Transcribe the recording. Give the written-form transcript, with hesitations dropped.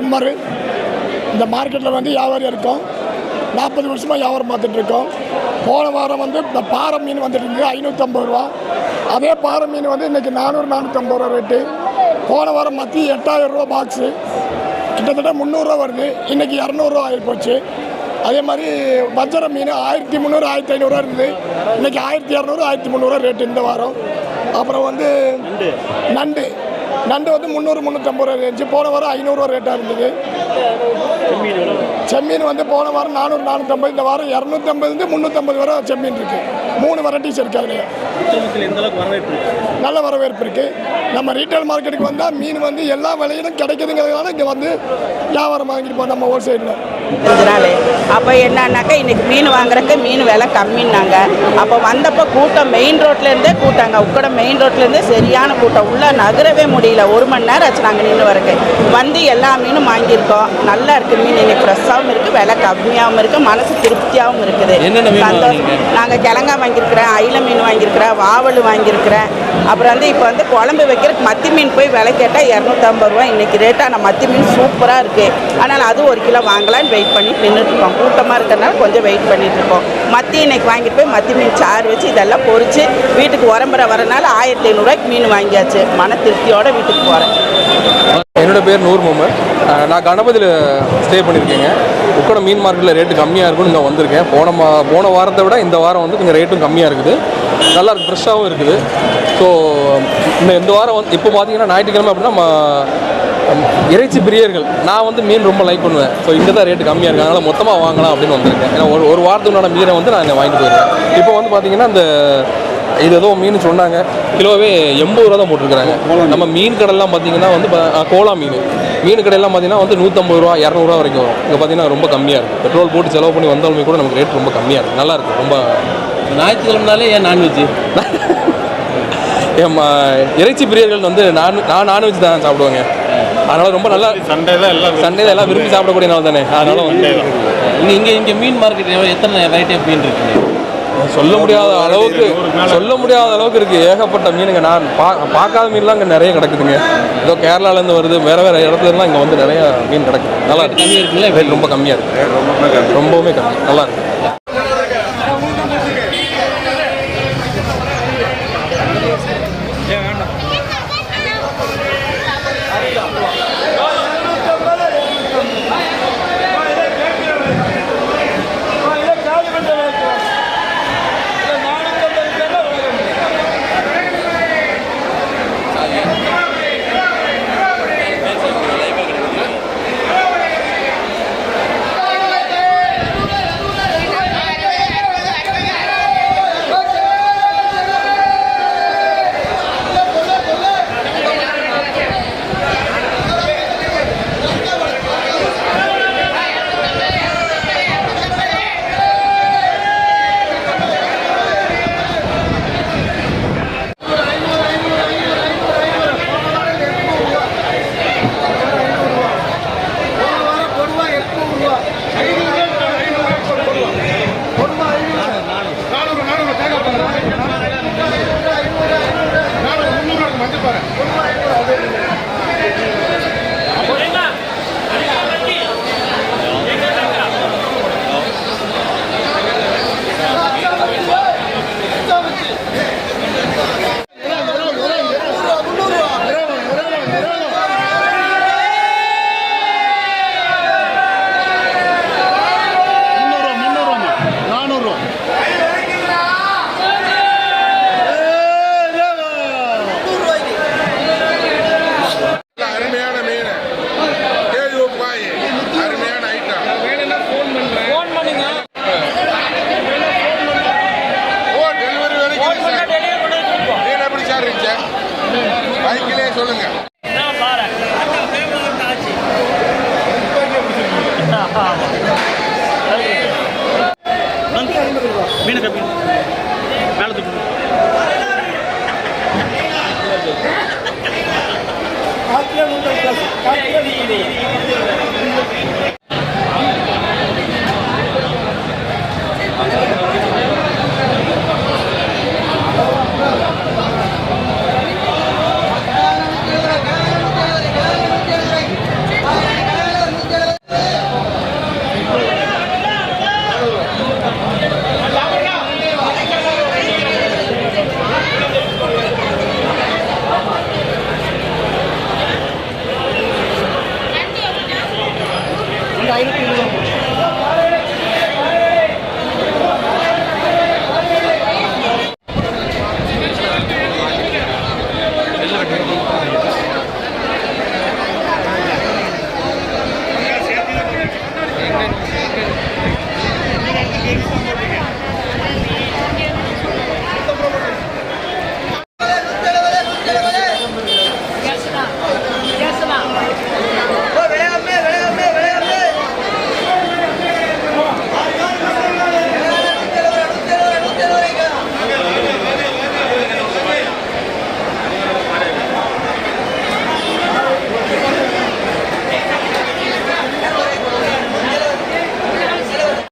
Umar இந்த மார்க்கெட்டில் வந்து வியாபாரம் இருக்கும். 40 வருஷமாக வியாபாரம் பார்த்துட்டு இருக்கோம். போன வாரம் வந்து இந்த பாறை மீன் வந்துட்டு இருந்தது 550 ரூபா. அதே பாறை மீன் வந்து இன்றைக்கி 400-450 ரூபா ரேட்டு. போன வாரம் மத்தி 8000 ரூபா பாக்ஸு, கிட்டத்தட்ட 300 ரூபா வருது. இன்றைக்கி 200 ரூபா ஆகி போச்சு. அதே மாதிரி வஞ்சர மீன் 1300-1500 ரூபா இருந்தது. இன்றைக்கி 1200-1300 ரூபா ரேட்டு இந்த வாரம். அப்புறம் வந்து நண்டு வந்து 300-350 ரூபா ரேஞ்சு. போன வாரம் 500 ரூபா ரேட்டாக இருந்தது. செம்மீன் வந்து போன வாரம் 400-450, இந்த வாரம் 250-350 வரை செம்மீன் இருக்குது. 3 வெரைட்டிஸ் இருக்குது. அதில் நல்ல வரவேற்பு இருக்குது. நம்ம ரீட்டைல் மார்க்கெட்டுக்கு வந்தால் மீன் வந்து எல்லா விலையிலும் கிடைக்குதுங்கிறதுனால இங்கே வந்து வியாபாரம் வாங்கிட்டு நம்ம ஹோல்சேலில். அப்போ என்னன்னாக்கா இன்றைக்கி மீன் வாங்குறதுக்கு மீன் விலை கம்மின்னாங்க. அப்போ வந்தப்போ கூட்டம் மெயின் ரோட்லேருந்தே கூட்டாங்க. உக்கட மெயின் ரோட்லேருந்தே சரியான கூட்டம். உள்ளே நகரவே முடியல. 1 மணி நேரம் ஆச்சு நாங்கள் நின்று வரக்கு. வந்து எல்லா மீனும் வாங்கியிருக்கோம். நல்லா இருக்குது மீன். இன்றைக்கி ஃப்ரெஷ்ஷாகவும் இருக்குது, விலை கம்மியாகவும் இருக்குது, மனசு திருப்தியாகவும் இருக்குது. சந்தோஷம். நாங்கள் கிழங்கா வாங்கியிருக்கிறேன், அயில மீன் வாங்கியிருக்கிறேன், வாவல் வாங்கியிருக்கிறேன். அப்புறம் வந்து இப்போ வந்து குழம்பு வைக்கிறதுக்கு மத்தி மீன் போய் விலை கேட்டால் 250 ரூபா இன்றைக்கி ரேட்டாக. நான் மத்தி மீன் சூப்பராக இருக்குது. ஆனால் அது 1 கிலோ வாங்கலான்னு வெயிட் பண்ணி நின்றுட்டுருக்கோம். கூட்டமாக இருக்கிறதுனால கொஞ்சம் வெயிட் பண்ணிகிட்ருக்கோம். மத்தி இன்னைக்கு வாங்கிட்டு போய் மத்தி மீன் சாறு வச்சு இதெல்லாம் பொரித்து வீட்டுக்கு உரம்புற வரனால 1500 ரூபாய்க்கு மீன் வாங்கியாச்சு. மன திருப்தியோடு வீட்டுக்கு போகிறேன். என்னோட பேர் நூர் முகமது. நான் கணபதியில் ஸ்டே பண்ணியிருக்கேங்க. உக்கட மீன் மார்க்கெட்டில் ரேட்டு கம்மியாக இருக்குன்னு இங்கே வந்திருக்கேன். போன வாரத்தை விட இந்த வாரம் வந்து கொஞ்சம் ரேட்டும் கம்மியாக இருக்குது. நல்லா இருக்குது, ஃப்ரெஷ்ஷாகவும் இருக்குது. ஸோ இந்த வாரம் வந்து இப்போ பார்த்தீங்கன்னா ஞாயிற்றுக்கிழமை அப்படின்னா இறைச்சி பிரியர்கள். நான் வந்து மீன் ரொம்ப லைக் பண்ணுவேன். ஸோ இங்கே தான் ரேட்டு கம்மியாக இருக்குது, அதனால் மொத்தமாக வாங்கலாம் அப்படின்னு வந்திருக்கேன். ஏன்னா ஒரு வாரத்துக்குண்டான மீனை வந்து நான் இங்கே வாங்கிட்டு போயிருக்கேன். இப்போ வந்து பார்த்தீங்கன்னா இது ஏதோ மீன் சொன்னாங்க, கிலோவே 80 ரூபா தான் போட்டிருக்கிறாங்க. நம்ம மீன் கடையெல்லாம் பார்த்தீங்கன்னா வந்து கோலா மீன் கடையெல்லாம் பார்த்தீங்கன்னா வந்து 150 ரூபா 200 ரூபா வரைக்கும் வரும். இங்கே பார்த்தீங்கன்னா ரொம்ப கம்மியாக இருக்குது. பெட்ரோல் போட்டு செலவு பண்ணி வந்தாலுமே கூட நமக்கு ரேட் ரொம்ப கம்மியாக இருக்குது. நல்லாயிருக்கு. ரொம்ப ஞாயிற்றுக்கிழமைனாலே ஏன் நான்வெஜ் இறைச்சி பிரியர்கள் வந்து நான் நான்வெஜ் தான் சாப்பிடுவாங்க. அதனால் ரொம்ப நல்லா சண்டே தான் எல்லாம் விரும்பி சாப்பிடக்கூடிய நாள் தானே. அதனால வந்து இங்கே மீன் மார்க்கெட் எத்தனை வெரைட்டி ஆஃப் மீன் இருக்குது? சொல்ல முடியாத அளவுக்கு இருக்குது. ஏகப்பட்ட மீனுங்க. நான் பார்க்காத மீன்லாம் இங்கே நிறைய கிடக்குதுங்க. ஏதோ கேரளாலேருந்து வருது, வேறு இடத்துலலாம் இங்கே வந்து நிறைய மீன் கிடக்குது. நல்லா இருக்கு. கம்மியாக இருக்குல்ல, ரேட் ரொம்ப கம்மியாக இருக்குது. ரொம்பவுமே கம்மி. நல்லா இருக்குது. இருந்துச்சு பைக்கிலே சொல்லுங்க. மீன் கம்மி மேலே தூக்கு. காத்திலே